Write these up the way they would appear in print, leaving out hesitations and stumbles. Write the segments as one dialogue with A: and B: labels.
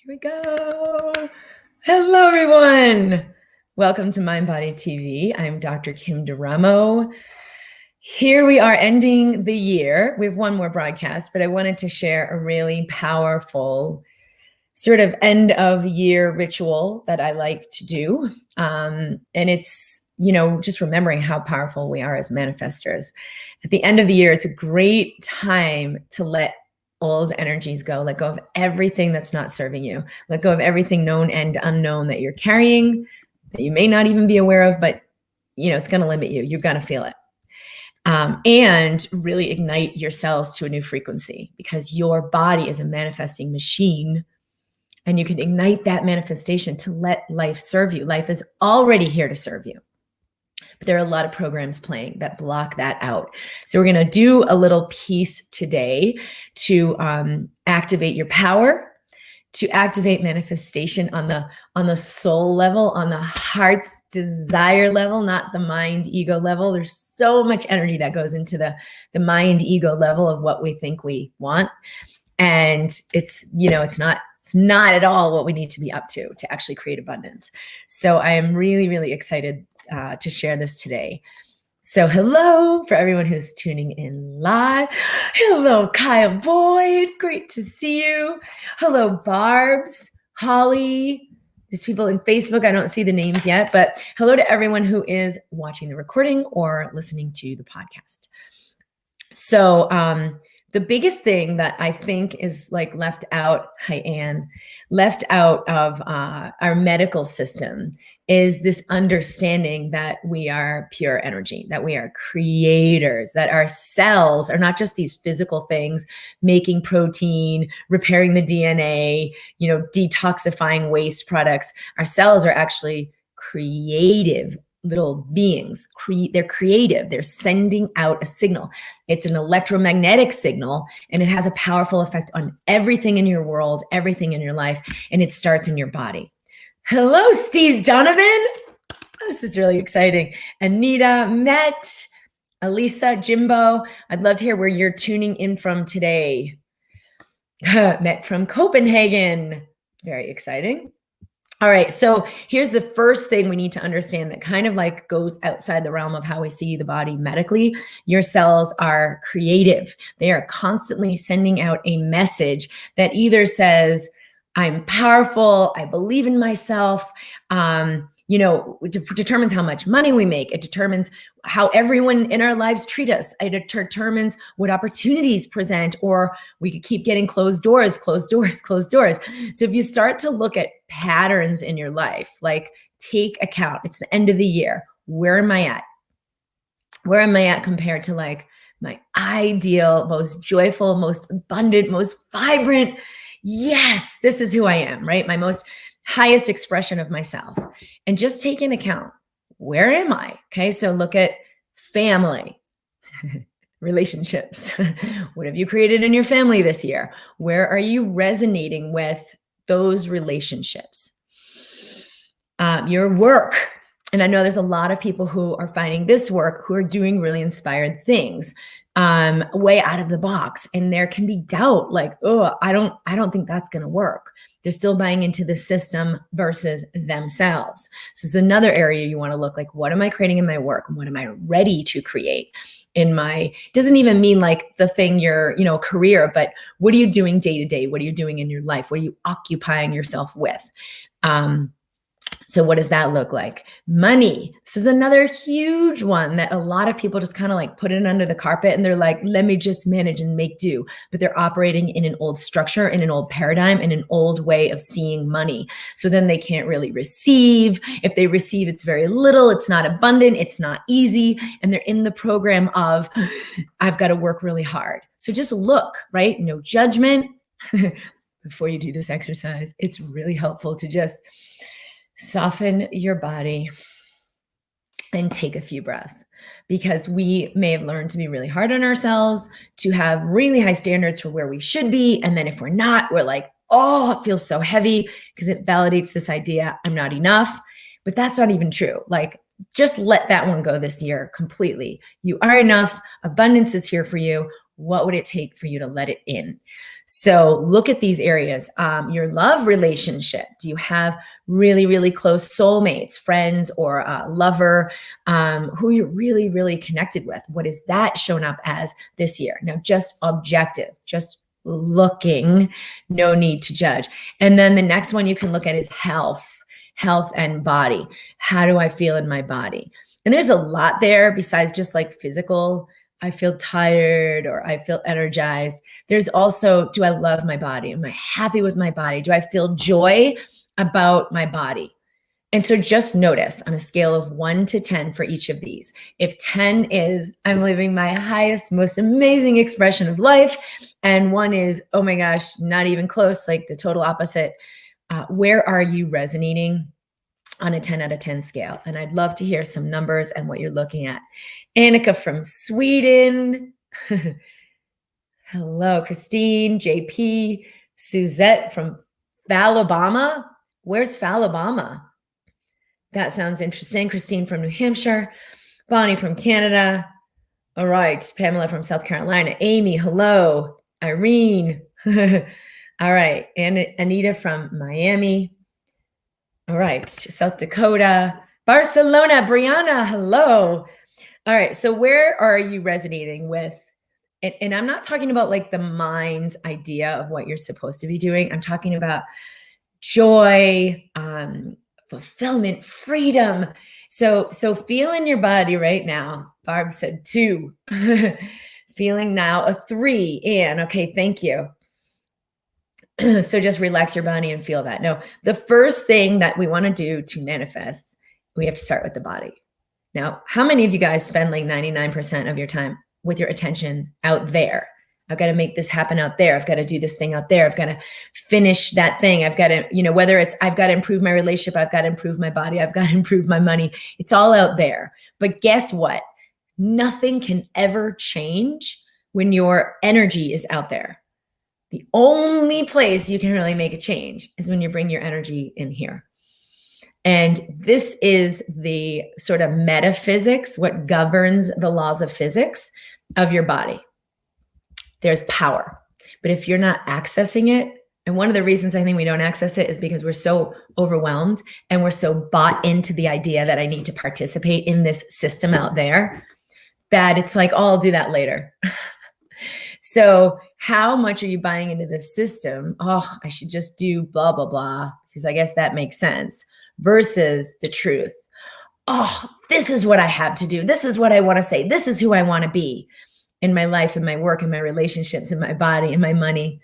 A: Here we go. Hello, everyone. Welcome to MindBody TV. I'm Dr. Kim DeRamo. Here we are ending the year. We have one more broadcast, but I wanted to share a really powerful sort of end of year ritual that I like to do. And it's, just remembering how powerful we are as manifestors. At the end of the year, it's a great time to let old energies go, let go of everything that's not serving you, let go of everything known and unknown that you're carrying, that you may not even be aware of, but it's going to limit you. You're going to feel it. And really ignite your cells to a new frequency, because your body is a manifesting machine, and you can ignite that manifestation to let life serve you. Life is already here to serve you. But there are a lot of programs playing that block that out. So we're going to do a little piece today to activate your power, to activate manifestation on the soul level, on the heart's desire level, not the mind ego level. There's so much energy that goes into the mind ego level of what we think we want. And it's not at all what we need to be up to actually create abundance. So I am really, really excited to share this today. So hello for everyone who's tuning in live. Hello, Kyle Boyd. Great to see you. Hello, Barbs, Holly. There's people in Facebook. I don't see the names yet, but hello to everyone who is watching the recording or listening to the podcast. So the biggest thing that I think is left out, hi Anne, left out of our medical system is this understanding that we are pure energy, that we are creators, that our cells are not just these physical things, making protein, repairing the DNA, detoxifying waste products. Our cells are actually creative little beings. They're creative. They're sending out a signal. It's an electromagnetic signal, and it has a powerful effect on everything in your world, everything in your life, and it starts in your body. Hello, Steve Donovan. This is really exciting. Anita, Met, Elisa, Jimbo. I'd love to hear where you're tuning in from today. Met from Copenhagen. Very exciting. All right, so here's the first thing we need to understand that kind of goes outside the realm of how we see the body medically. Your cells are creative. They are constantly sending out a message that either says, I'm powerful, I believe in myself. It determines how much money we make. It determines how everyone in our lives treat us. It determines what opportunities present, or we could keep getting closed doors. So if you start to look at patterns in your life, take account, it's the end of the year. Where am I at? Where am I at compared to my ideal, most joyful, most abundant, most vibrant? Yes, this is who I am, right? My most highest expression of myself. And just take into account, where am I? Okay, so look at family, relationships. What have you created in your family this year? Where are you resonating with those relationships? Your work. And I know there's a lot of people who are finding this work who are doing really inspired things, way out of the box. And there can be doubt, I don't think that's going to work. They're still buying into the system versus themselves. So it's another area you want to look what am I creating in my work? And what am I ready to create in my, doesn't even mean the thing your, career, but what are you doing day to day? What are you doing in your life? What are you occupying yourself with? So what does that look like? Money. This is another huge one that a lot of people just kind of put it under the carpet, and they're let me just manage and make do. But they're operating in an old structure, in an old paradigm, in an old way of seeing money. So then they can't really receive. If they receive, it's very little. It's not abundant. It's not easy. And they're in the program of, I've got to work really hard. So just look, right? No judgment. Before you do this exercise, it's really helpful to just soften your body and take a few breaths, because we may have learned to be really hard on ourselves, to have really high standards for where we should be. And then if we're not, we're it feels so heavy, because it validates this idea, I'm not enough. But that's not even true. Just let that one go this year completely. You are enough. Abundance is here for you. What would it take for you to let it in? So look at these areas. Your love relationship. Do you have really, really close soulmates, friends, or a lover who you're really, really connected with? What has that shown up as this year? Now, just objective, just looking, no need to judge. And then the next one you can look at is health and body. How do I feel in my body? And there's a lot there besides just like physical. I feel tired or I feel energized. There's also, do I love my body? Am I happy with my body? Do I feel joy about my body? And so just notice on a scale of 1 to 10 for each of these. If 10 is, I'm living my highest, most amazing expression of life, and 1 is, oh my gosh, not even close, like the total opposite, where are you resonating on a 10 out of 10 scale? And I'd love to hear some numbers and what you're looking at. Annika from Sweden. Hello, Christine, JP, Suzette from Alabama. Where's Alabama? That sounds interesting. Christine from New Hampshire. Bonnie from Canada. All right. Pamela from South Carolina. Amy, hello. Irene. All right. And Anita from Miami. All right. South Dakota. Barcelona. Brianna, hello. All right. So where are you resonating with? And I'm not talking about like the mind's idea of what you're supposed to be doing. I'm talking about joy, fulfillment, freedom. So feel in your body right now. Barb said 2. Feeling now a 3. Anne, okay, thank you. So just relax your body and feel that. No, the first thing that we want to do to manifest, we have to start with the body. Now, how many of you guys spend like 99% of your time with your attention out there? I've got to make this happen out there. I've got to do this thing out there. I've got to finish that thing. I've got to, whether it's I've got to improve my relationship, I've got to improve my body, I've got to improve my money. It's all out there. But guess what? Nothing can ever change when your energy is out there. The only place you can really make a change is when you bring your energy in here. And this is the sort of metaphysics, what governs the laws of physics of your body. There's power. But if you're not accessing it, and one of the reasons I think we don't access it is because we're so overwhelmed and we're so bought into the idea that I need to participate in this system out there, that it's like, oh, I'll do that later. So how much are you buying into this system? Oh, I should just do blah, blah, blah, because I guess that makes sense. Versus the truth. Oh, this is what I have to do. This is what I want to say. This is who I want to be in my life, in my work, in my relationships, in my body, in my money.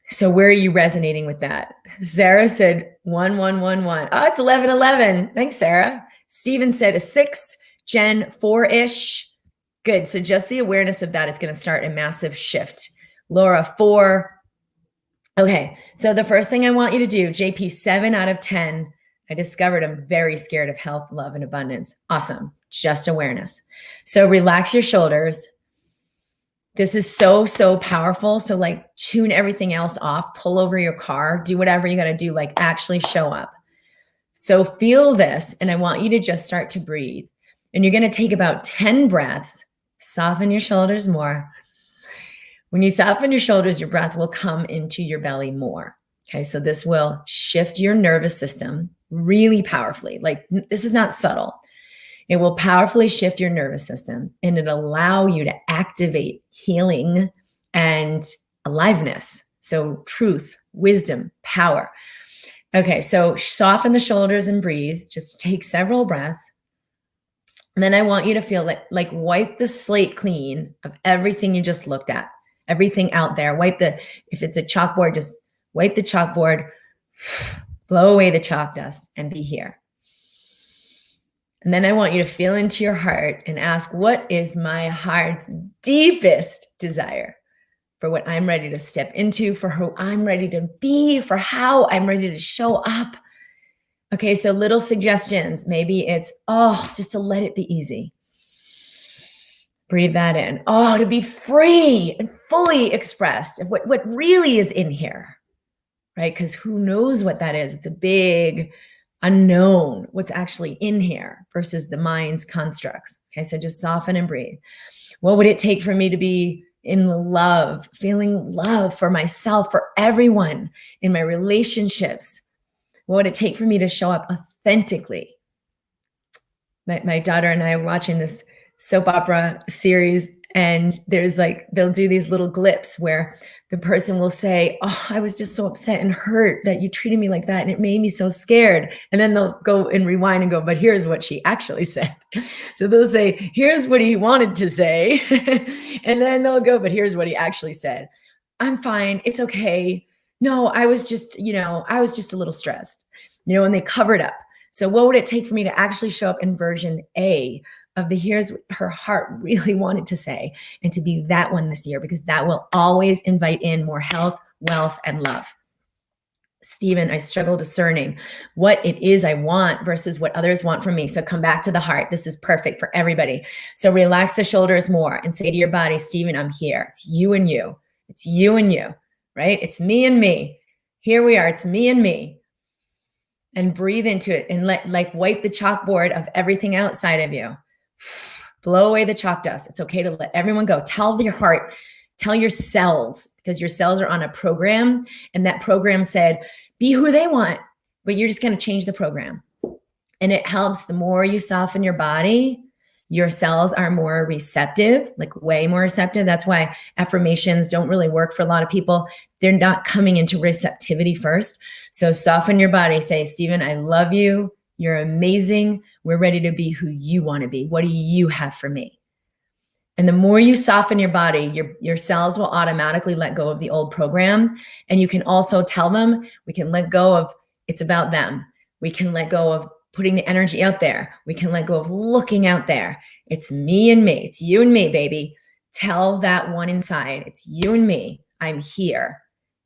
A: So where are you resonating with that? Sarah said 1111. Oh, it's 1111. Thanks, Sarah. Steven said a 6. Jen, 4-ish. Good. So just the awareness of that is going to start a massive shift. Laura, 4. Okay. So the first thing I want you to do, JP, 7 out of 10. I discovered I'm very scared of health, love, and abundance. Awesome. Just awareness. So relax your shoulders. This is so, so powerful. So like tune everything else off, pull over your car, do whatever you got to do, like actually show up. So feel this. And I want you to just start to breathe. And you're going to take about 10 breaths, soften your shoulders more. When you soften your shoulders, your breath will come into your belly more. Okay. So this will shift your nervous system really powerfully. Like this is not subtle. It will powerfully shift your nervous system and it'll allow you to activate healing and aliveness. So truth, wisdom, power. Okay, so soften the shoulders and breathe. Just take several breaths. And then I want you to feel like wipe the slate clean of everything you just looked at, everything out there. If it's a chalkboard, just wipe the chalkboard, blow away the chalk dust and be here. And then I want you to feel into your heart and ask, what is my heart's deepest desire for what I'm ready to step into, for who I'm ready to be, for how I'm ready to show up? Okay, so little suggestions. Maybe it's, just to let it be easy. Breathe that in. To be free and fully expressed of what really is in here, right? Because who knows what that is? It's a big unknown, what's actually in here versus the mind's constructs. Okay, so just soften and breathe. What would it take for me to be in love, feeling love for myself, for everyone in my relationships. What would it take for me to show up authentically? My daughter and I are watching this soap opera series, and there's like, they'll do these little glips where the person will say, oh, I was just so upset and hurt that you treated me like that, and it made me so scared. And then they'll go and rewind and go, but here's what she actually said. So they'll say, here's what he wanted to say. And then they'll go, but here's what he actually said. I'm fine. It's okay. No, I was just a little stressed, and they cover it up. So what would it take for me to actually show up in version A of the here's what her heart really wanted to say, and to be that one this year, because that will always invite in more health, wealth, and love. Stephen, I struggle discerning what it is I want versus what others want from me. So come back to the heart. This is perfect for everybody. So relax the shoulders more and say to your body, Stephen, I'm here. It's you and you. It's you and you, right? It's me and me. Here we are. It's me and me. And breathe into it and wipe the chalkboard of everything outside of you. Blow away the chalk dust. It's okay to let everyone go. Tell your heart, tell your cells, because your cells are on a program, and that program said, be who they want, but you're just going to change the program. And it helps. The more you soften your body, your cells are more receptive, like way more receptive. That's why affirmations don't really work for a lot of people. They're not coming into receptivity first. So soften your body. Say, Stephen, I love you. You're amazing. We're ready to be who you want to be. What do you have for me? And the more you soften your body, your cells will automatically let go of the old program. And you can also tell them, we can let go of, it's about them. We can let go of putting the energy out there. We can let go of looking out there. It's me and me. It's you and me, baby. Tell that one inside. It's you and me. I'm here.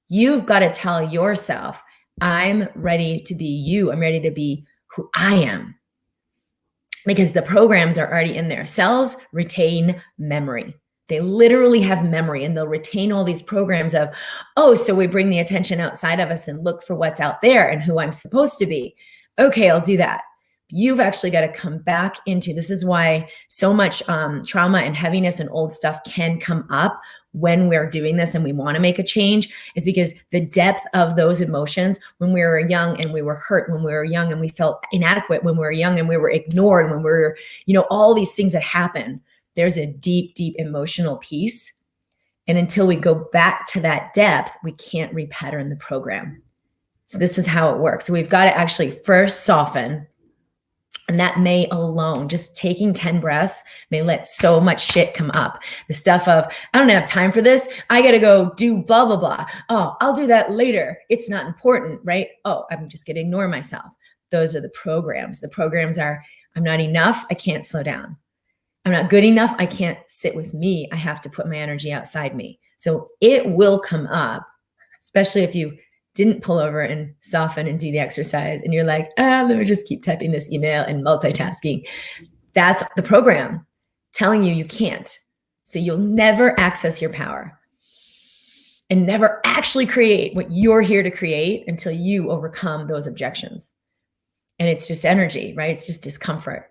A: You've got to tell yourself, I'm ready to be you. I'm ready to be who I am. Because the programs are already in there. Cells retain memory. They literally have memory, and they'll retain all these programs of, oh, so we bring the attention outside of us and look for what's out there and who I'm supposed to be. Okay, I'll do that. You've actually got to come back into, this is why so much trauma and heaviness and old stuff can come up when we're doing this and we want to make a change, is because the depth of those emotions when we were young and we were hurt, when we were young and we felt inadequate, when we were young and we were ignored, when we were, all these things that happen, there's a deep, deep emotional piece. And until we go back to that depth, we can't repattern the program. So this is how it works. So we've got to actually first soften. And that may alone, just taking 10 breaths, may let so much shit come up. The stuff of, I don't have time for this. I got to go do blah, blah, blah. Oh, I'll do that later. It's not important, right? Oh, I'm just going to ignore myself. Those are the programs. The programs are, I'm not enough. I can't slow down. I'm not good enough. I can't sit with me. I have to put my energy outside me. So it will come up, especially if you didn't pull over and soften and do the exercise and you're like, let me just keep typing this email and multitasking. That's the program telling you can't. So you'll never access your power and never actually create what you're here to create until you overcome those objections. And it's just energy, right? It's just discomfort.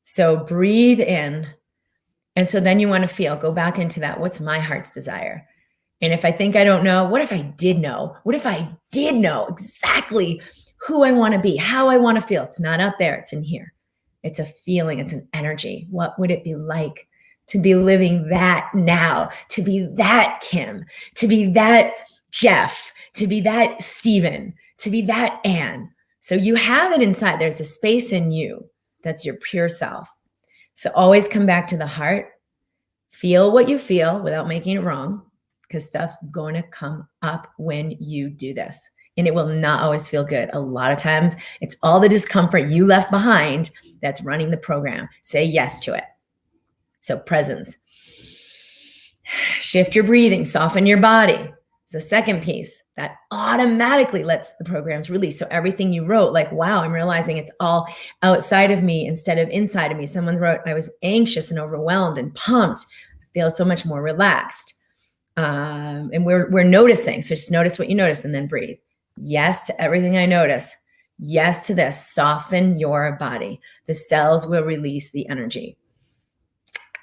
A: So breathe in. And so then you want to feel, go back into that. What's my heart's desire? And if I think I don't know, what if I did know? What if I did know exactly who I want to be, how I want to feel? It's not out there. It's in here. It's a feeling. It's an energy. What would it be like to be living that now, to be that Kim, to be that Jeff, to be that Stephen, to be that Anne? So you have it inside. There's a space in you that's your pure self. So always come back to the heart. Feel what you feel without making it wrong, because stuff's going to come up when you do this. And it will not always feel good. A lot of times it's all the discomfort you left behind that's running the program. Say yes to it. So presence. Shift your breathing, soften your body. It's the second piece that automatically lets the programs release. So everything you wrote, like, wow, I'm realizing it's all outside of me instead of inside of me. Someone wrote, I was anxious and overwhelmed and pumped. I feel so much more relaxed. And we're noticing. So just notice what you notice and then breathe. Yes to everything I notice. Yes to this. Soften your body. The cells will release the energy.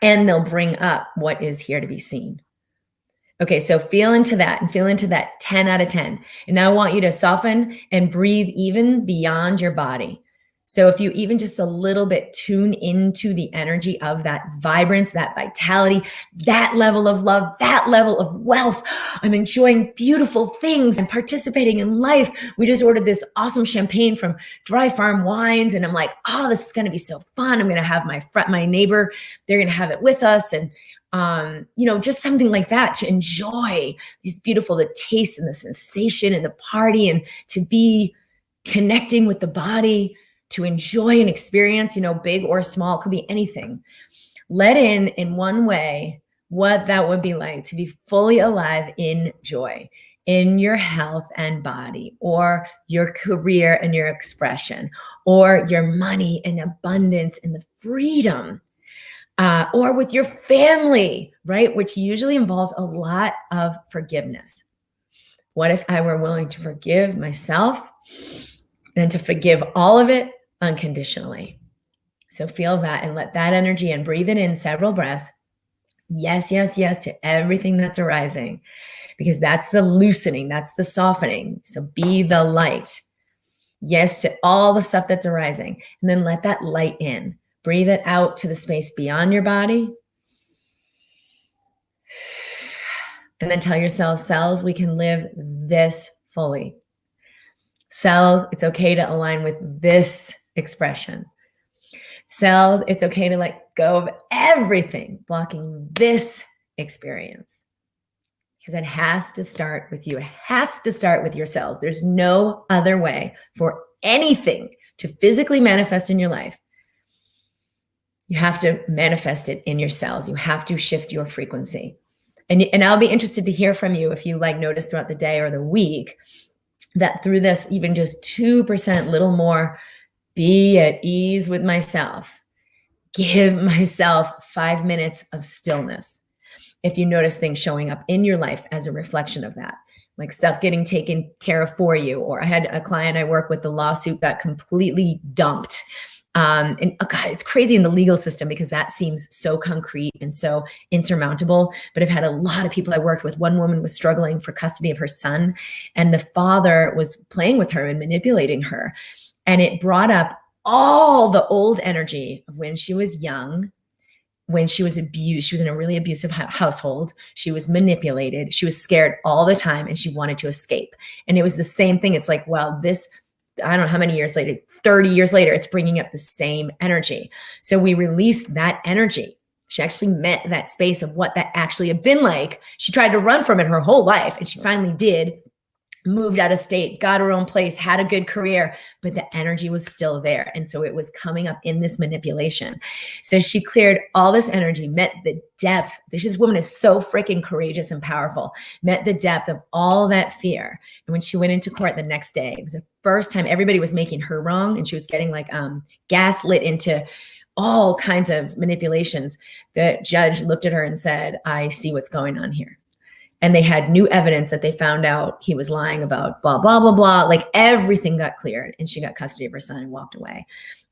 A: And they'll bring up what is here to be seen. Okay, so feel into that and feel into that 10 out of 10. And now I want you to soften and breathe even beyond your body. So if you even just a little bit tune into the energy of that vibrance, that vitality, that level of love, that level of wealth. I'm enjoying beautiful things. I'm participating in life. We just ordered this awesome champagne from Dry Farm Wines. And I'm like, oh, this is going to be so fun. I'm going to have my neighbor, they're going to have it with us. And just something like that to enjoy the taste and the sensation and the party, and to be connecting with the body, to enjoy an experience, big or small, it could be anything. Let in one way what that would be like to be fully alive in joy, in your health and body, or your career and your expression, or your money and abundance and the freedom. Or with your family, right? Which usually involves a lot of forgiveness. What if I were willing to forgive myself and to forgive all of it unconditionally? So feel that and let that energy in. Breathe it in several breaths. Yes, yes, yes to everything that's arising, because that's the loosening, that's the softening. So be the light. Yes to all the stuff that's arising. And then let that light in. Breathe it out to the space beyond your body. And then tell yourself, cells, we can live this fully. Cells, it's okay to align with this expression. Cells, it's okay to let go of everything blocking this experience. Because it has to start with you. It has to start with your cells. There's no other way for anything to physically manifest in your life. You have to manifest it in your cells. You have to shift your frequency. And I'll be interested to hear from you if you notice throughout the day or the week that through this, even just 2%, little more, be at ease with myself. Give myself 5 minutes of stillness. If you notice things showing up in your life as a reflection of that, like stuff getting taken care of for you. Or I had a client I work with, the lawsuit got completely dumped. And oh God, it's crazy in the legal system because that seems so concrete and so insurmountable. But I've had a lot of people I worked with. One woman was struggling for custody of her son, and the father was playing with her and manipulating her. And it brought up all the old energy of when she was young, when she was abused. She was in a really abusive household. She was manipulated. She was scared all the time, and she wanted to escape. And it was the same thing. It's like, well, I don't know how many years later, 30 years later, it's bringing up the same energy. So we released that energy. She actually met that space of what that actually had been like. She tried to run from it her whole life, and she finally did. Moved out of state, got her own place, had a good career, but the energy was still there. And so it was coming up in this manipulation. So she cleared all this energy, met the depth. This woman is so freaking courageous and powerful, met the depth of all that fear. And when she went into court the next day, it was the first time everybody was making her wrong, and she was getting gaslit into all kinds of manipulations. The judge looked at her and said, I see what's going on here. And they had new evidence that they found out he was lying about blah, blah, blah, blah. Like everything got cleared, and she got custody of her son and walked away.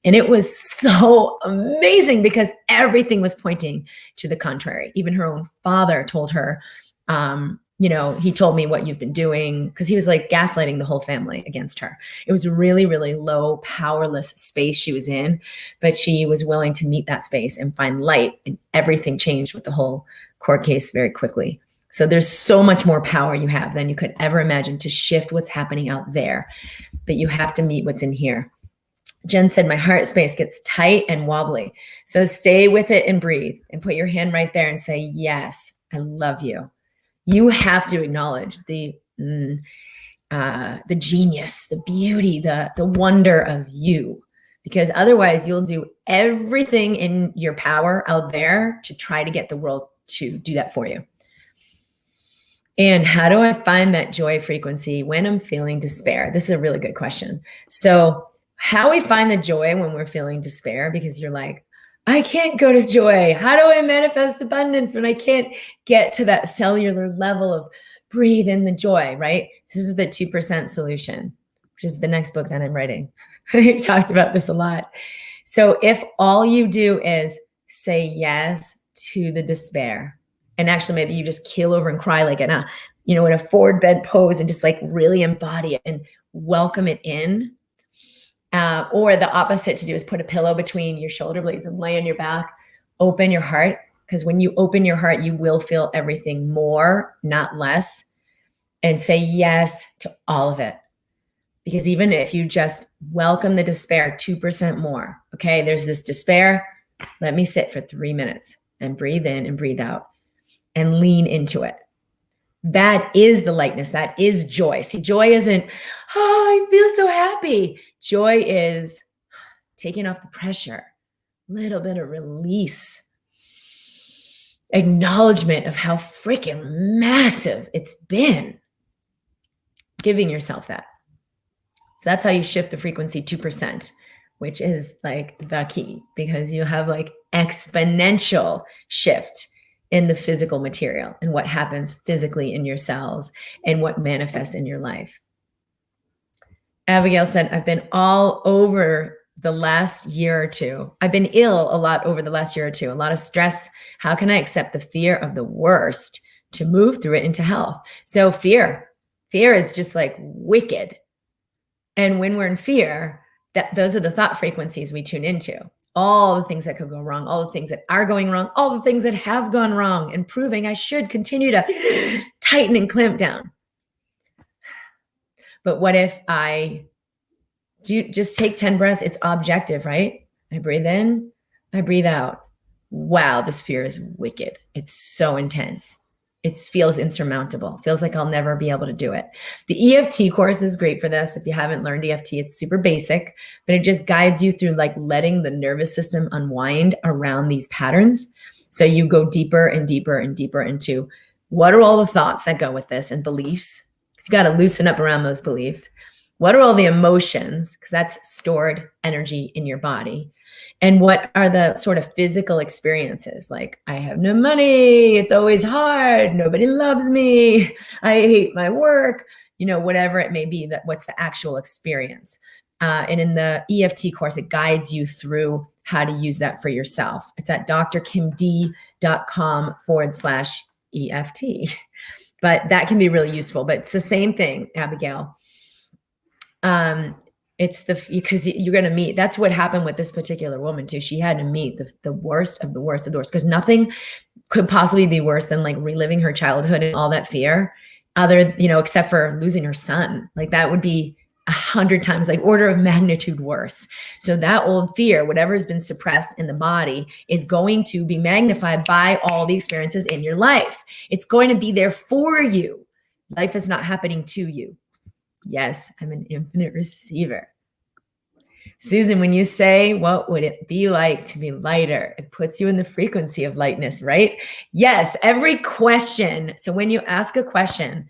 A: And it was so amazing because everything was pointing to the contrary. Even her own father told her, he told me what you've been doing, because he was gaslighting the whole family against her. It was a really, really low, powerless space she was in, but she was willing to meet that space and find light, and everything changed with the whole court case very quickly. So there's so much more power you have than you could ever imagine to shift what's happening out there. But you have to meet what's in here. Jen said, my heart space gets tight and wobbly. So stay with it and breathe and put your hand right there and say, yes, I love you. You have to acknowledge the genius, the beauty, the wonder of you, because otherwise you'll do everything in your power out there to try to get the world to do that for you. And how do I find that joy frequency when I'm feeling despair? This is a really good question. So how we find the joy when we're feeling despair, because you're like, I can't go to joy. How do I manifest abundance when I can't get to that cellular level of breathe in the joy, right? This is the 2% solution, which is the next book that I'm writing. I've talked about this a lot. So if all you do is say yes to the despair, And actually, maybe you just keel over and cry like in a forward bed pose and just like really embody it and welcome it in. Or the opposite to do is put a pillow between your shoulder blades and lay on your back, open your heart. Because when you open your heart, you will feel everything more, not less. And say yes to all of it. Because even if you just welcome the despair 2% more, okay, there's this despair. Let me sit for 3 minutes and breathe in and breathe out and lean into it. That is the lightness. That is joy. See, joy isn't, I feel so happy. Joy is taking off the pressure, a little bit of release, acknowledgement of how freaking massive it's been. Giving yourself that. So that's how you shift the frequency 2%, which is like the key, because you have like exponential shift in the physical material and what happens physically in your cells and what manifests in your life. Abigail said, I've been all over the last year or two. I've been ill a lot over the last year or two, a lot of stress. How can I accept the fear of the worst to move through it into health? So fear is just like wicked. And when we're in fear, those are the thought frequencies we tune into. All the things that could go wrong, all the things that are going wrong, all the things that have gone wrong, and proving I should continue to tighten and clamp down. But what if I just take 10 breaths? It's objective, right? I breathe in, I breathe out. Wow, this fear is wicked. It's so intense. It feels insurmountable. Feels like I'll never be able to do it. The EFT course is great for this. If you haven't learned EFT, it's super basic, but it just guides you through like letting the nervous system unwind around these patterns. So you go deeper and deeper and deeper into what are all the thoughts that go with this and beliefs. You got to loosen up around those beliefs. What are all the emotions? Because that's stored energy in your body. And what are the sort of physical experiences? Like, I have no money. It's always hard. Nobody loves me. I hate my work. Whatever it may be, what's the actual experience? And in the EFT course, it guides you through how to use that for yourself. It's at drkimd.com/EFT. But that can be really useful. But it's the same thing, Abigail. It's because you're going to meet, that's what happened with this particular woman too. She had to meet the worst of the worst of the worst, because nothing could possibly be worse than like reliving her childhood and all that fear except for losing her son. Like that would be 100 times, like order of magnitude worse. So that old fear, whatever has been suppressed in the body, is going to be magnified by all the experiences in your life. It's going to be there for you. Life is not happening to you. Yes, I'm an infinite receiver. Susan, when you say, what would it be like to be lighter? It puts you in the frequency of lightness, right? Yes, every question. So when you ask a question,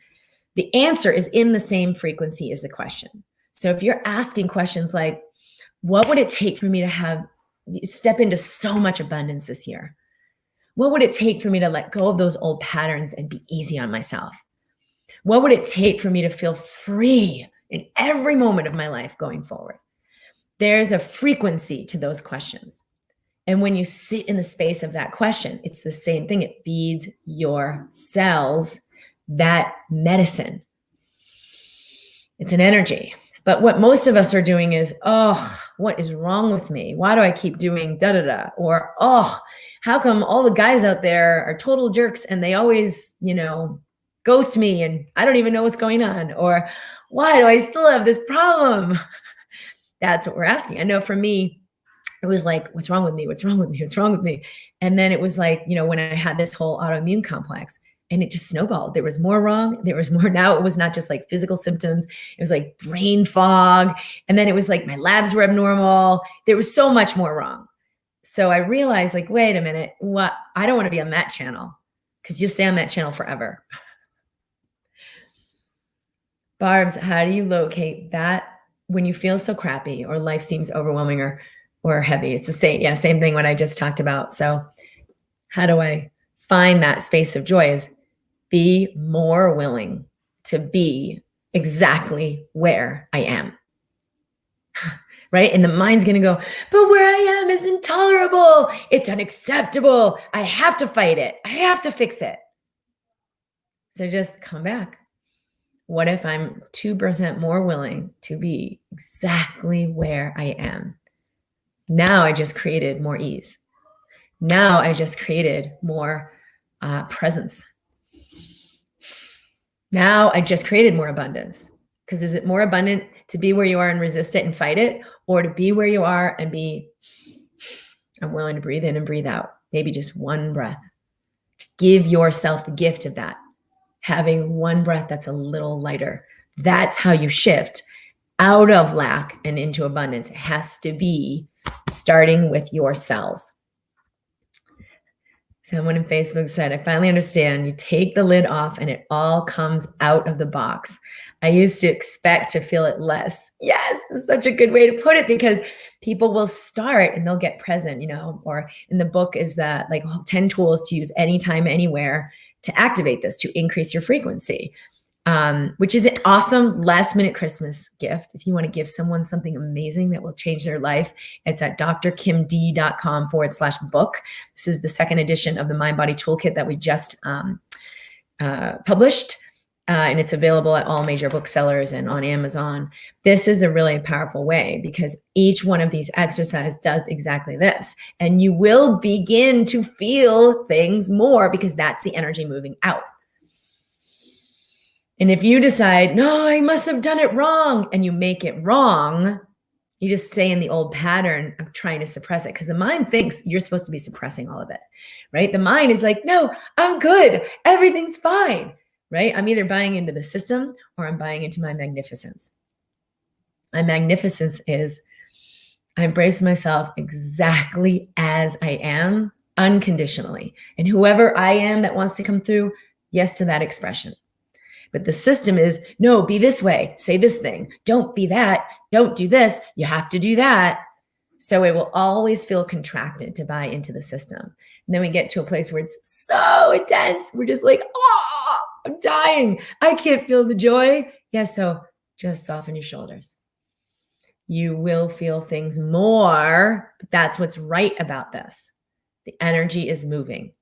A: the answer is in the same frequency as the question. So if you're asking questions like, what would it take for me to step into so much abundance this year? What would it take for me to let go of those old patterns and be easy on myself? What would it take for me to feel free in every moment of my life going forward? There's a frequency to those questions. And when you sit in the space of that question, it's the same thing. It feeds your cells that medicine. It's an energy. But what most of us are doing is, oh, what is wrong with me? Why do I keep doing da-da-da? Or, oh, how come all the guys out there are total jerks and they always, ghost me and I don't even know what's going on? Or why do I still have this problem? That's what we're asking. I know for me, it was like, what's wrong with me? What's wrong with me? What's wrong with me? And then it was like, when I had this whole autoimmune complex, and it just snowballed. There was more wrong. There was more. Now it was not just like physical symptoms. It was like brain fog. And then it was like my labs were abnormal. There was so much more wrong. So I realized like, wait a minute, what? I don't want to be on that channel, because you'll stay on that channel forever. Barb's, how do you locate that when you feel so crappy or life seems overwhelming or heavy? It's the same thing what I just talked about. So how do I find that space of joy? Is be more willing to be exactly where I am. right? And the mind's going to go, but where I am is intolerable. It's unacceptable. I have to fight it. I have to fix it. So just come back. What if I'm 2% more willing to be exactly where I am? Now I just created more ease. Now I just created more presence. Now I just created more abundance. Because is it more abundant to be where you are and resist it and fight it, or to be where you are and be, I'm willing to breathe in and breathe out, maybe just one breath. Just give yourself the gift of that. Having one breath that's a little lighter. That's how you shift out of lack and into abundance. It has to be starting with your cells. Someone in Facebook said, I finally understand. You take the lid off and it all comes out of the box. I used to expect to feel it less. Yes, it's such a good way to put it, because people will start and they'll get present, or in the book is that like 10 tools to use anytime, anywhere to activate this, to increase your frequency, which is an awesome last minute Christmas gift. If you want to give someone something amazing that will change their life, it's at drkimd.com/book. This is the second edition of the MindBody Toolkit that we just published. And it's available at all major booksellers and on Amazon. This is a really powerful way, because each one of these exercises does exactly this. And you will begin to feel things more, because that's the energy moving out. And if you decide, no, I must have done it wrong, and you make it wrong, you just stay in the old pattern of trying to suppress it, because the mind thinks you're supposed to be suppressing all of it, right? The mind is like, no, I'm good. Everything's fine. Right? I'm either buying into the system or I'm buying into my magnificence. My magnificence is I embrace myself exactly as I am, unconditionally. And whoever I am that wants to come through, yes to that expression. But the system is, no, be this way, say this thing, don't be that, don't do this, you have to do that. So it will always feel contracted to buy into the system. And then we get to a place where it's so intense. We're just like, oh, I'm dying. I can't feel the joy. Yes, so just soften your shoulders. You will feel things more, but that's what's right about this. The energy is moving.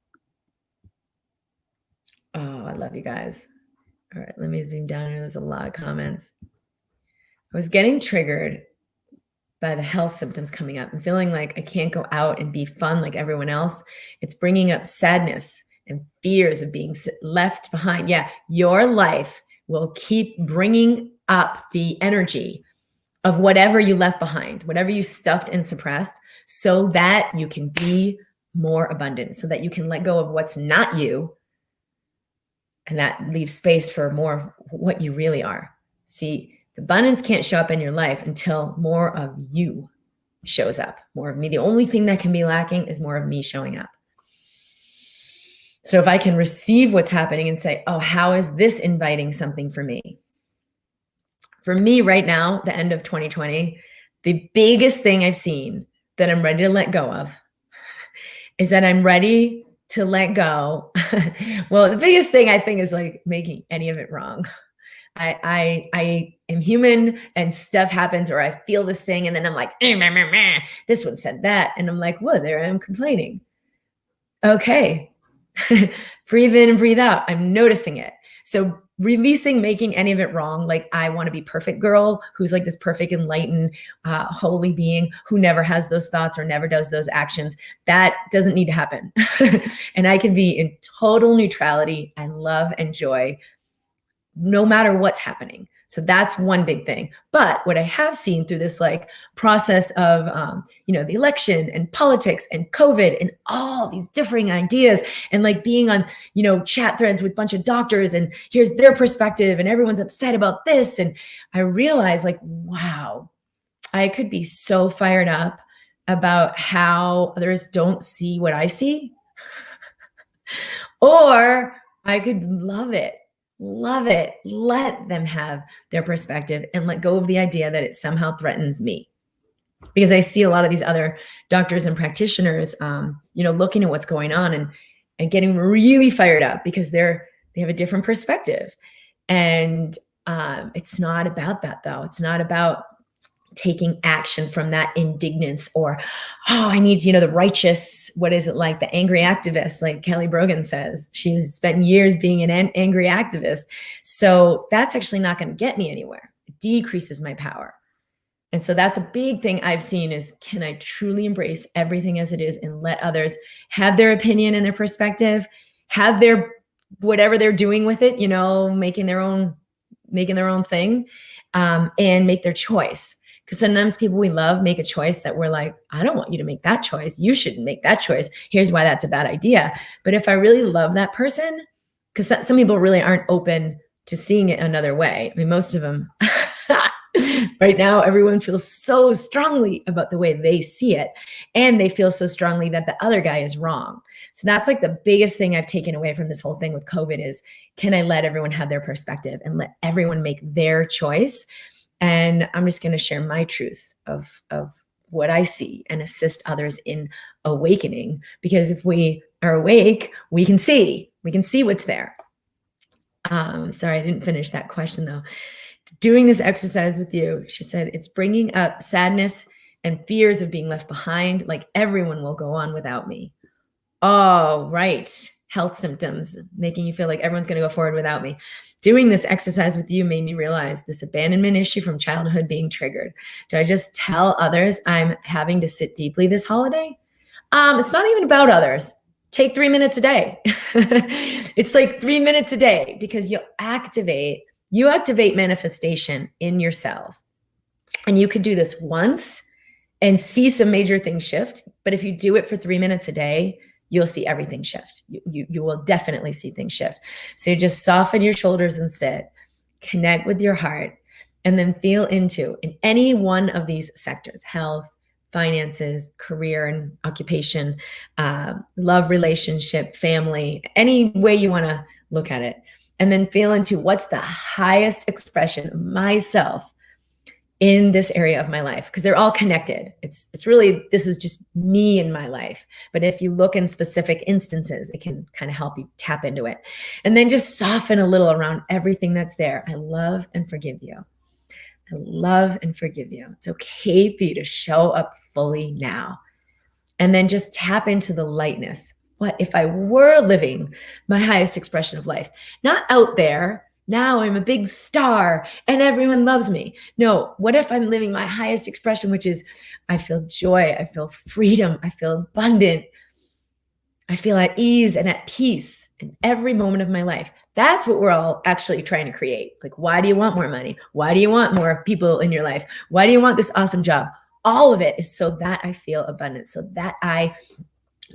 A: Oh, I love you guys. All right, let me zoom down here. There's a lot of comments. I was getting triggered by the health symptoms coming up and feeling like I can't go out and be fun like everyone else. It's bringing up sadness and fears of being left behind. Yeah, your life will keep bringing up the energy of whatever you left behind, whatever you stuffed and suppressed, so that you can be more abundant, so that you can let go of what's not you. And that leaves space for more of what you really are. See, the abundance can't show up in your life until more of you shows up, more of me. The only thing that can be lacking is more of me showing up. So if I can receive what's happening and say, oh, how is this inviting something for me? For me right now, the end of 2020, the biggest thing I've seen that I'm ready to let go of is that I'm ready to let go. Well, the biggest thing I think is like making any of it wrong. I am human and stuff happens, or I feel this thing and then I'm like, this one said that. And I'm like, well, there I am complaining. Okay. Breathe in and breathe out. I'm noticing it. So releasing making any of it wrong, like I want to be perfect girl who's like this perfect, enlightened, holy being who never has those thoughts or never does those actions. That doesn't need to happen. And I can be in total neutrality and love and joy no matter what's happening. So that's one big thing. But what I have seen through this like process of, the election and politics and COVID and all these differing ideas and like being on, chat threads with a bunch of doctors and here's their perspective and everyone's upset about this. And I realized like, wow, I could be so fired up about how others don't see what I see. Or I could love it, let them have their perspective and let go of the idea that it somehow threatens me. Because I see a lot of these other doctors and practitioners, looking at what's going on and getting really fired up because they have a different perspective. And it's not about that though. It's not about taking action from that indignance, or, oh, I need, the righteous, what is it, like the angry activist, like Kelly Brogan says. She's spent years being an angry activist. So that's actually not going to get me anywhere. It decreases my power. And so that's a big thing I've seen is, can I truly embrace everything as it is and let others have their opinion and their perspective, have their whatever they're doing with it, making their own thing, and make their choice. Because sometimes people we love make a choice that we're like, I don't want you to make that choice. You shouldn't make that choice. Here's why that's a bad idea. But if I really love that person, because some people really aren't open to seeing it another way. I mean, most of them right now, everyone feels so strongly about the way they see it. And they feel so strongly that the other guy is wrong. So that's like the biggest thing I've taken away from this whole thing with COVID is, can I let everyone have their perspective and let everyone make their choice? And I'm just going to share my truth of what I see and assist others in awakening. Because if we are awake, we can see what's there. Sorry, I didn't finish that question though. Doing this exercise with you, she said, it's bringing up sadness and fears of being left behind. Like everyone will go on without me. Oh, right. Health symptoms, making you feel like everyone's going to go forward without me. Doing this exercise with you made me realize this abandonment issue from childhood being triggered. Do I just tell others I'm having to sit deeply this holiday? It's not even about others. Take 3 minutes a day. It's like 3 minutes a day, because you activate manifestation in your cells. And you could do this once and see some major things shift. But if you do it for 3 minutes a day, you'll see everything shift. You will definitely see things shift. So you just soften your shoulders and sit, connect with your heart, and then feel into, in any one of these sectors, health, finances, career and occupation, love, relationship, family, any way you want to look at it. And then feel into what's the highest expression of myself in this area of my life, because they're all connected. It's really, this is just me in my life. But if you look in specific instances, it can kind of help you tap into it. And then just soften a little around everything that's there. I love and forgive you. I love and forgive you. It's okay for you to show up fully now. And then just tap into the lightness. What if I were living my highest expression of life? Not out there. Now I'm a big star and everyone loves me. No, what if I'm living my highest expression, which is I feel joy, I feel freedom, I feel abundant, I feel at ease and at peace in every moment of my life. That's what we're all actually trying to create. Like, why do you want more money? Why do you want more people in your life? Why do you want this awesome job? All of it is so that I feel abundant, so that I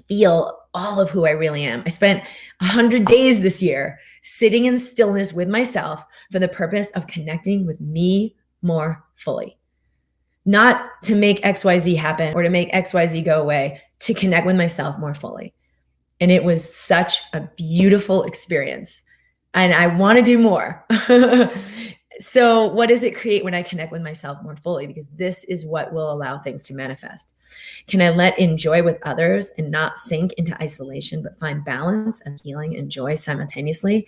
A: feel all of who I really am. I spent 100 days this year sitting in stillness with myself for the purpose of connecting with me more fully. Not to make XYZ happen or to make XYZ go away, to connect with myself more fully. And it was such a beautiful experience. And I want to do more. So what does it create when I connect with myself more fully? Because this is what will allow things to manifest. Can I let in joy with others and not sink into isolation, but find balance of healing and joy simultaneously?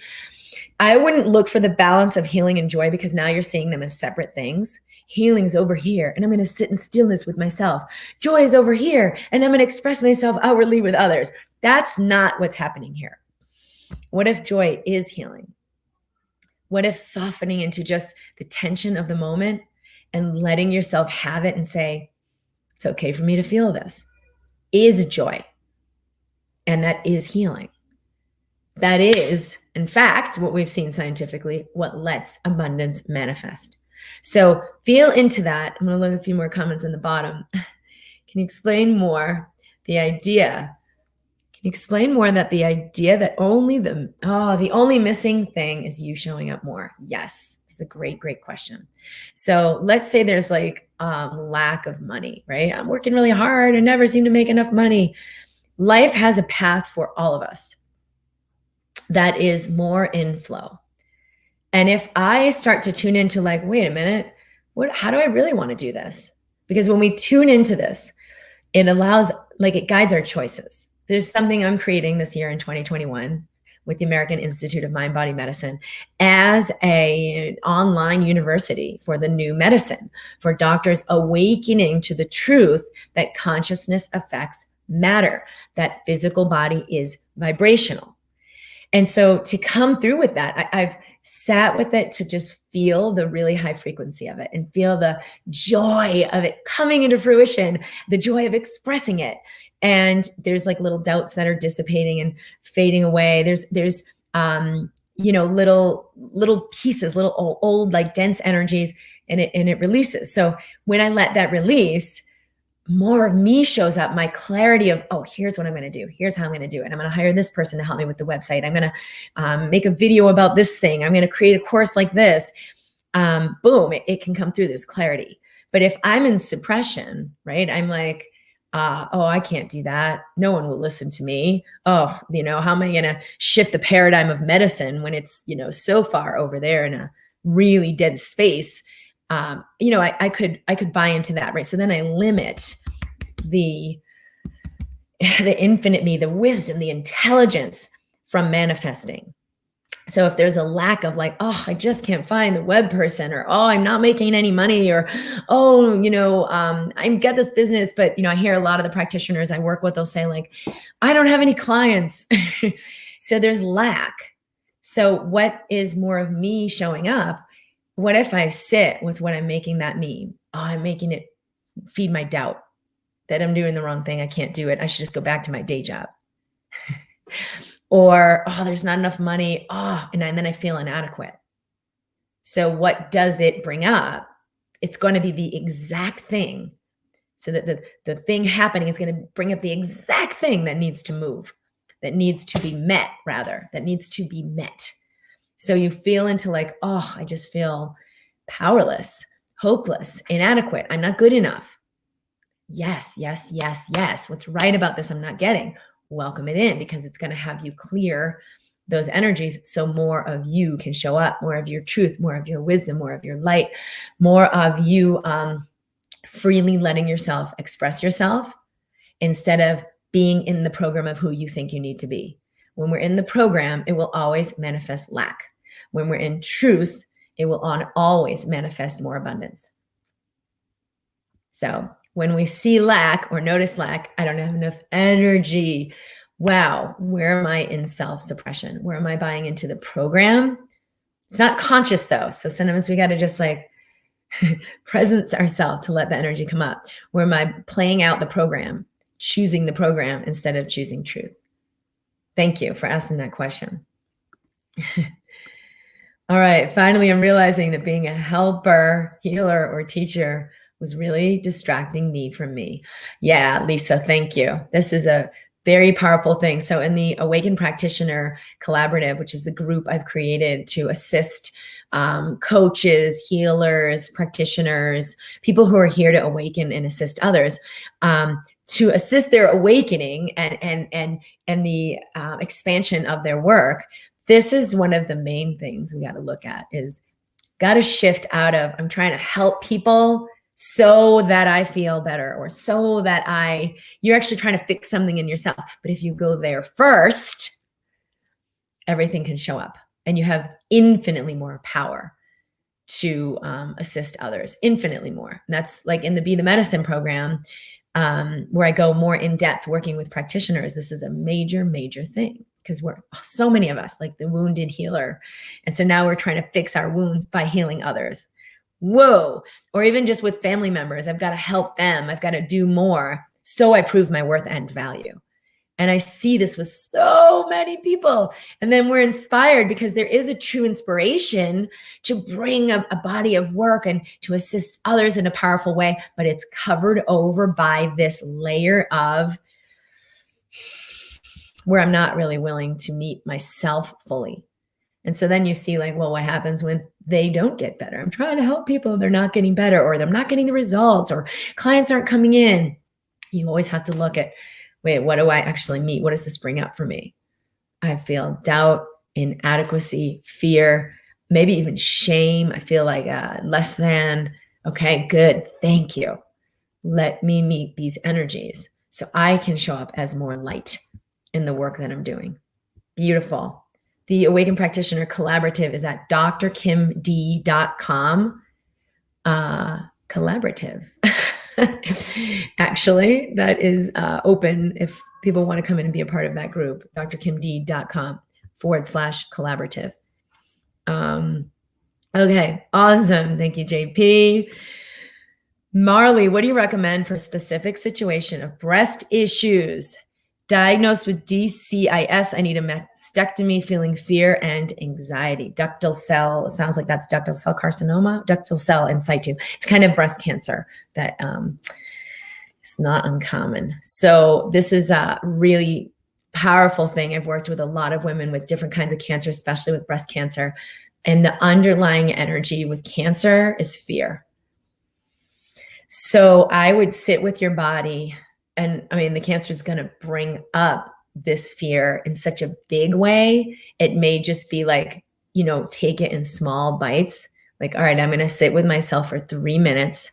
A: I wouldn't look for the balance of healing and joy, because now you're seeing them as separate things. Healing's over here, and I'm going to sit in stillness with myself. Joy is over here, and I'm going to express myself outwardly with others. That's not what's happening here. What if joy is healing? What if softening into just the tension of the moment and letting yourself have it and say, it's okay for me to feel this, is joy. And that is healing. That is, in fact, what we've seen scientifically, what lets abundance manifest. So feel into that. I'm going to look at a few more comments in the bottom. Can you explain more the idea? Can you explain more that the idea that the only missing thing is you showing up more? Yes, it's a great, great question. So let's say there's like lack of money, right? I'm working really hard and never seem to make enough money. Life has a path for all of us that is more in flow. And if I start to tune into like, wait a minute, how do I really want to do this? Because when we tune into this, it guides our choices. There's something I'm creating this year in 2021, with the American Institute of Mind Body Medicine as an online university for the new medicine, for doctors awakening to the truth that consciousness affects matter, that physical body is vibrational. And so to come through with that, I've sat with it to just feel the really high frequency of it and feel the joy of it coming into fruition, the joy of expressing it. And there's like little doubts that are dissipating and fading away. There's little pieces, little old like dense energies, and it releases. So when I let that release, more of me shows up, my clarity of, oh, here's what I'm going to do. Here's how I'm going to do it. I'm going to hire this person to help me with the website. I'm going to make a video about this thing. I'm going to create a course like this. Boom, it can come through this clarity. But if I'm in suppression, right, I'm like, oh, I can't do that. No one will listen to me. Oh, how am I going to shift the paradigm of medicine when it's, so far over there in a really dead space? I could buy into that, right? So then I limit the infinite me, the wisdom, the intelligence from manifesting. So if there's a lack of like, oh, I just can't find the web person, or, oh, I'm not making any money, or, oh, I get this business, but, I hear a lot of the practitioners I work with, they'll say like, I don't have any clients. So there's lack. So what is more of me showing up? What if I sit with what I'm making that mean? Oh, I'm making it feed my doubt that I'm doing the wrong thing. I can't do it. I should just go back to my day job. Or, oh, there's not enough money. Oh, and then I feel inadequate. So what does it bring up? It's going to be the exact thing. So that the thing happening is going to bring up the exact thing that needs to move, that needs to be met, that needs to be met. So you feel into like, oh, I just feel powerless, hopeless, inadequate. I'm not good enough. Yes, yes, yes, yes. What's right about this I'm not getting? Welcome it in, because it's going to have you clear those energies so more of you can show up, more of your truth, more of your wisdom, more of your light, more of you freely letting yourself express yourself instead of being in the program of who you think you need to be. When we're in the program, it will always manifest lack. When we're in truth, it will always manifest more abundance. So when we see lack or notice lack, I don't have enough energy. Wow, where am I in self-suppression? Where am I buying into the program? It's not conscious though. So sometimes we got to just like presence ourselves to let the energy come up. Where am I playing out the program, choosing the program instead of choosing truth? Thank you for asking that question. All right. Finally, I'm realizing that being a helper, healer, or teacher was really distracting me from me. Yeah, Lisa, thank you. This is a very powerful thing. So in the Awakened Practitioner Collaborative, which is the group I've created to assist coaches, healers, practitioners, people who are here to awaken and assist others, to assist their awakening and the expansion of their work. This is one of the main things we got to look at is got to shift out of, I'm trying to help people so that I feel better, or so that you're actually trying to fix something in yourself. But if you go there first, everything can show up and you have infinitely more power to assist others, infinitely more. And that's like in the Be the Medicine program, where I go more in depth working with practitioners. This is a major, major thing because we're so many of us like the wounded healer. And so now we're trying to fix our wounds by healing others. Whoa. Or even just with family members, I've got to help them. I've got to do more so I prove my worth and value. And I see this with so many people. And then we're inspired because there is a true inspiration to bring a body of work and to assist others in a powerful way, but it's covered over by this layer of where I'm not really willing to meet myself fully. And so then you see like, well, what happens when they don't get better? I'm trying to help people. They're not getting better, or they're not getting the results, or clients aren't coming in. You always have to look at, wait, what do I actually meet? What does this bring up for me? I feel doubt, inadequacy, fear, maybe even shame. I feel like less than. Okay, good. Thank you. Let me meet these energies so I can show up as more light in the work that I'm doing. Beautiful. The Awakened Practitioner Collaborative is at drkimd.com. Collaborative. Actually, that is open if people want to come in and be a part of that group. drkimd.com/collaborative. Okay, awesome. Thank you, JP. Marley, what do you recommend for a specific situation of breast issues? Diagnosed with DCIS, I need a mastectomy, feeling fear and anxiety. Ductal cell, sounds like that's ductal cell carcinoma, ductal cell in situ. It's kind of breast cancer that it's not uncommon. So this is a really powerful thing. I've worked with a lot of women with different kinds of cancer, especially with breast cancer. And the underlying energy with cancer is fear. So I would sit with your body, and I mean, the cancer is going to bring up this fear in such a big way. It may just be like, you know, take it in small bites. Like, all right, I'm going to sit with myself for 3 minutes.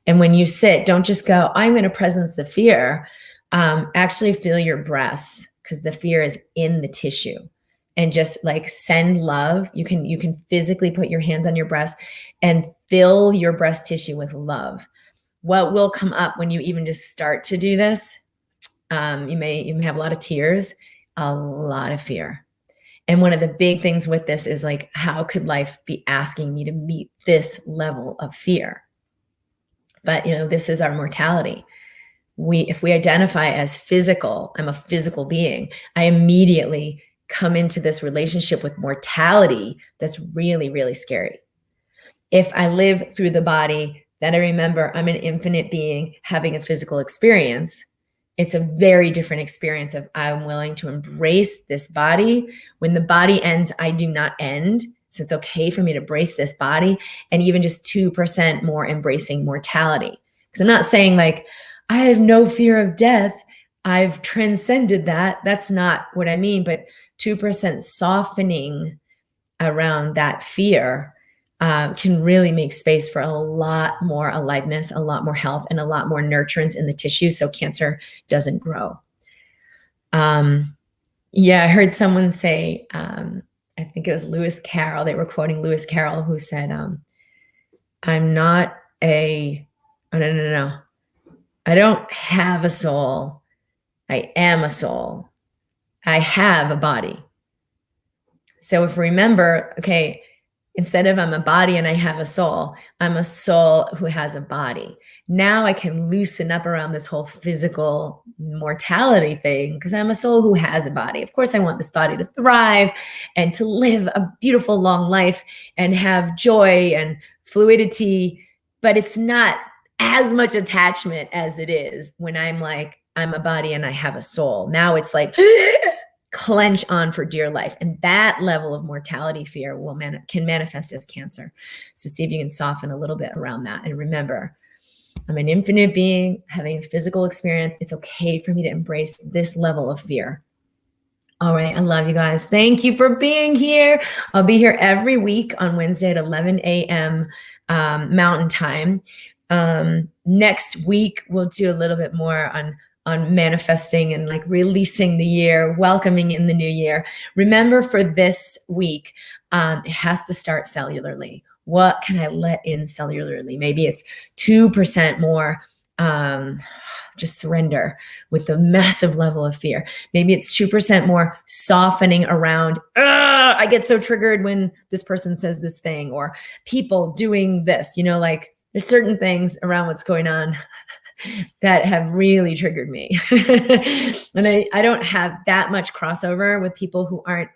A: And when you sit, don't just go, I'm going to presence the fear. Actually feel your breaths, because the fear is in the tissue. And just like send love. You can physically put your hands on your breast and fill your breast tissue with love. What will come up when you even just start to do this? You may have a lot of tears, a lot of fear. And one of the big things with this is like, how could life be asking me to meet this level of fear? But you know, this is our mortality. If we identify as physical, I'm a physical being, I immediately come into this relationship with mortality that's really, really scary. If I live through the body, then I remember I'm an infinite being having a physical experience. It's a very different experience of I'm willing to embrace this body. When the body ends, I do not end. So it's okay for me to embrace this body, and even just 2% more embracing mortality. Because I'm not saying like, I have no fear of death. I've transcended that. That's not what I mean, but 2% softening around that fear can really make space for a lot more aliveness, a lot more health, and a lot more nurturance in the tissue so cancer doesn't grow. Yeah, I heard someone say, I think it was Lewis Carroll, they were quoting Lewis Carroll, who said, I'm not I don't have a soul. I am a soul. I have a body. So if we remember, okay, instead of I'm a body and I have a soul, I'm a soul who has a body. Now I can loosen up around this whole physical mortality thing because I'm a soul who has a body. Of course, I want this body to thrive and to live a beautiful long life and have joy and fluidity, but it's not as much attachment as it is when I'm like, I'm a body and I have a soul. Now it's like clench on for dear life. And that level of mortality fear can manifest as cancer. So see if you can soften a little bit around that. And remember, I'm an infinite being having a physical experience. It's okay for me to embrace this level of fear. All right. I love you guys. Thank you for being here. I'll be here every week on Wednesday at 11 a.m. Mountain Time. Next week, we'll do a little bit more on manifesting and like releasing the year, welcoming in the new year. Remember, for this week, it has to start cellularly. What can I let in cellularly? Maybe it's 2% more just surrender with the massive level of fear. Maybe it's 2% more softening around, I get so triggered when this person says this thing, or people doing this, you know, like there's certain things around what's going on that have really triggered me. And I don't have that much crossover with people who aren't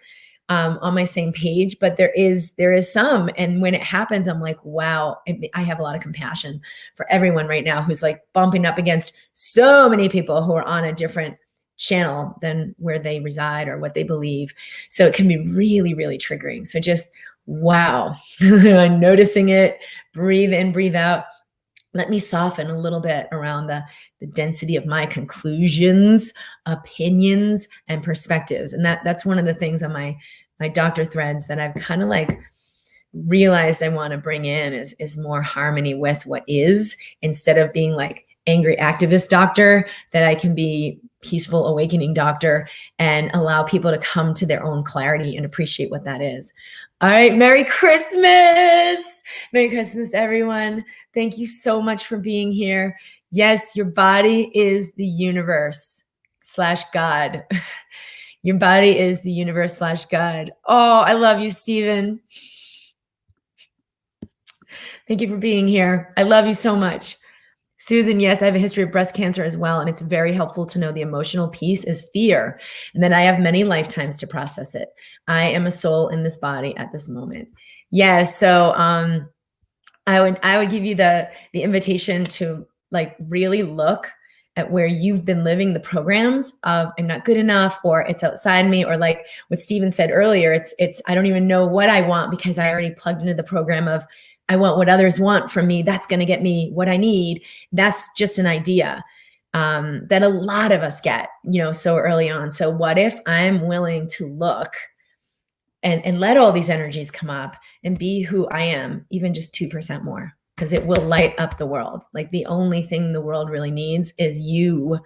A: on my same page, but there is some. And when it happens, I'm like, wow, I have a lot of compassion for everyone right now who's like bumping up against so many people who are on a different channel than where they reside or what they believe. So it can be really, really triggering. So just, wow, I'm noticing it, breathe in, breathe out. Let me soften a little bit around the density of my conclusions, opinions, and perspectives. And that's one of the things on my doctor threads that I've kind of like realized I want to bring in is more harmony with what is, instead of being like angry activist doctor, that I can be peaceful awakening doctor and allow people to come to their own clarity and appreciate what that is. All right, Merry Christmas. Merry Christmas, everyone. Thank you so much for being here. Yes, your body is the universe / God. Your body is the universe / God. Oh, I love you, Stephen. Thank you for being here. I love you so much. Susan, yes, I have a history of breast cancer as well, and it's very helpful to know the emotional piece is fear, and that I have many lifetimes to process it. I am a soul in this body at this moment. Yeah, so I would give you the invitation to like really look at where you've been living the programs of I'm not good enough, or it's outside me, or like what Stephen said earlier, it's I don't even know what I want because I already plugged into the program of I want what others want from me. That's going to get me what I need. That's just an idea that a lot of us get, so early on. So what if I'm willing to look and let all these energies come up and be who I am, even just 2% more, because it will light up the world. Like the only thing the world really needs is you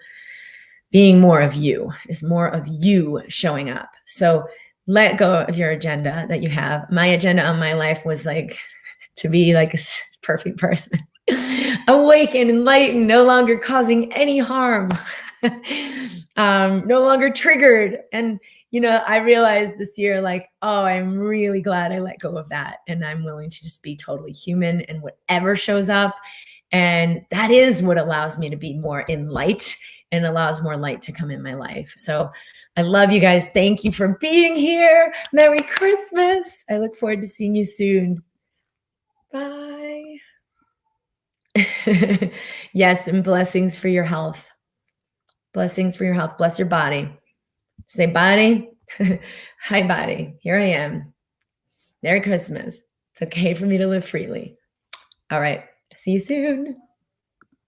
A: being more of you, is more of you showing up. So let go of your agenda that you have. My agenda on my life was like, to be like a perfect person, awakened, enlightened, no longer causing any harm, no longer triggered. And, I realized this year, like, oh, I'm really glad I let go of that. And I'm willing to just be totally human and whatever shows up. And that is what allows me to be more in light and allows more light to come in my life. So I love you guys. Thank you for being here. Merry Christmas. I look forward to seeing you soon. Bye. Yes, and blessings for your health. Blessings for your health. Bless your body. Say, body. Hi, body. Here I am. Merry Christmas. It's okay for me to live freely. All right. See you soon.